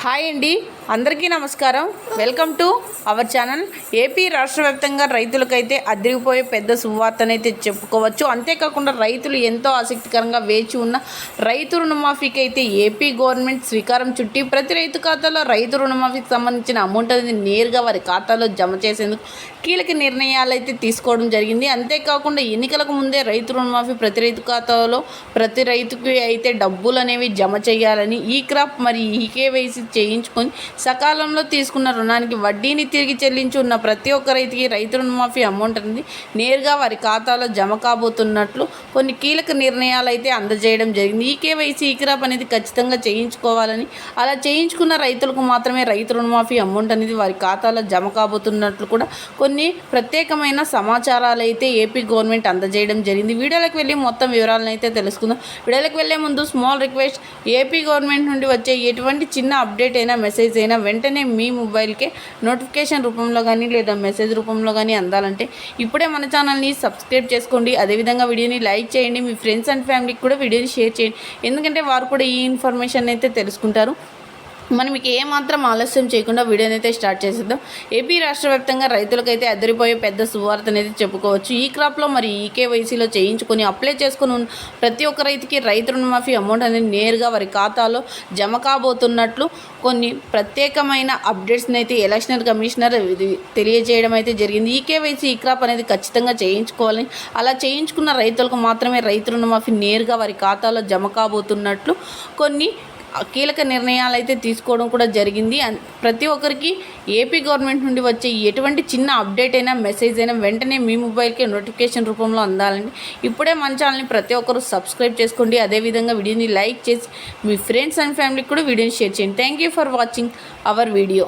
Hi అండి, అందరికీ నమస్కారం. Welcome to our channel. AP రాష్ట్ర వ్యాప్తంగా రైతులకైతే అదిరిపోయే పెద్ద సువార్తనైతే చెప్పుకోవచ్చు. అంతేకాకుండా రైతులు ఎంతో ఆసక్తికరంగా వేచి ఉన్న రైతు రుణమాఫీకి అయితే ఏపీ గవర్నమెంట్ శ్రీకారం చుట్టి ప్రతి రైతు ఖాతాలో రైతు రుణమాఫీకి సంబంధించిన అమౌంట్ అనేది నేరుగా వారి ఖాతాలో జమ చేసేందుకు కీలక నిర్ణయాలు అయితే తీసుకోవడం జరిగింది. అంతేకాకుండా ఎన్నికలకు ముందే రైతు రుణమాఫీ ప్రతి రైతు ఖాతాలో ప్రతి రైతుకి అయితే డబ్బులు అనేవి జమ చేయాలని ఈ క్రాప్ మరి ఈకేవైసీ చేయించుకొని సకాలంలో తీసుకున్న రుణానికి వడ్డీని తిరిగి చెల్లించి ఉన్న ప్రతి ఒక్క రైతుకి రైతు రుణమాఫీ అమౌంట్ అనేది నేరుగా వారి ఖాతాలో జమ కాబోతున్నట్లు కొన్ని కీలక నిర్ణయాలు అయితే అందజేయడం జరిగింది. ఈకేవైసీ ఈ క్రాప్ అనేది ఖచ్చితంగా చేయించుకోవాలని, అలా చేయించుకున్న రైతులకు మాత్రమే రైతు రుణమాఫీ అమౌంట్ అనేది వారి ఖాతాలో జమ కాబోతున్నట్లు కూడా కొన్ని ప్రత్యేకమైన సమాచారాలు అయితే ఏపీ గవర్నమెంట్ అందజేయడం జరిగింది. వీడియోలకు వెళ్ళి మొత్తం వివరాలను అయితే తెలుసుకుందాం. వీడియోలకు వెళ్ళే ముందు స్మాల్ రిక్వెస్ట్, ఏపీ గవర్నమెంట్ నుండి వచ్చే ఎటువంటి చిన్న అప్డేట్ అయినా మెసేజ్ అయినా వెంటనే మీ మొబైల్కే నోటిఫికేషన్ రూపంలో కానీ లేదా మెసేజ్ రూపంలో కానీ అందాలంటే ఇప్పుడే మన ఛానల్ని సబ్స్క్రైబ్ చేసుకోండి. అదేవిధంగా వీడియోని లైక్ చేయండి, మీ ఫ్రెండ్స్ అండ్ ఫ్యామిలీకి కూడా వీడియోని షేర్ చేయండి, ఎందుకంటే వారు కూడా ఈ ఇన్ఫర్మేషన్ అయితే తెలుసుకుంటారు. మనం మీకు ఏమాత్రం ఆలస్యం చేయకుండా వీడియోని అయితే స్టార్ట్ చేసేద్దాం. ఏపీ రాష్ట్ర వ్యాప్తంగా రైతులకైతే అదిరిపోయే పెద్ద సువార్త అనేది చెప్పుకోవచ్చు. ఈ క్రాప్లో మరి ఈకేవైసీలో చేయించుకొని అప్లై చేసుకుని ప్రతి ఒక్క రైతుకి రైతు రుణమాఫీ అమౌంట్ అనేది నేరుగా వారి ఖాతాలో జమ కాబోతున్నట్లు కొన్ని ప్రత్యేకమైన అప్డేట్స్ని అయితే ఎలక్షన్ కమిషనర్ తెలియజేయడం అయితే జరిగింది. ఈకేవైసీ ఈ క్రాప్ అనేది ఖచ్చితంగా చేయించుకోవాలని, అలా చేయించుకున్న రైతులకు మాత్రమే రైతు రుణమాఫీ నేరుగా వారి ఖాతాలో జమ కాబోతున్నట్లు కొన్ని కీలక నిర్ణయాలు అయితే తీసుకోవడం కూడా జరిగింది. ప్రతి ఒక్కరికి ఏపీ గవర్నమెంట్ నుండి వచ్చే ఎటువంటి చిన్న అప్డేట్ అయినా మెసేజ్ అయినా వెంటనే మీ మొబైల్కి నోటిఫికేషన్ రూపంలో అందాలండి. ఇప్పుడే మన ఛానల్ని ప్రతి ఒక్కరు సబ్స్క్రైబ్ చేసుకోండి. అదేవిధంగా వీడియోని లైక్ చేసి మీ ఫ్రెండ్స్ అండ్ ఫ్యామిలీకి కూడా వీడియోని షేర్ చేయండి. Thank you for watching our video.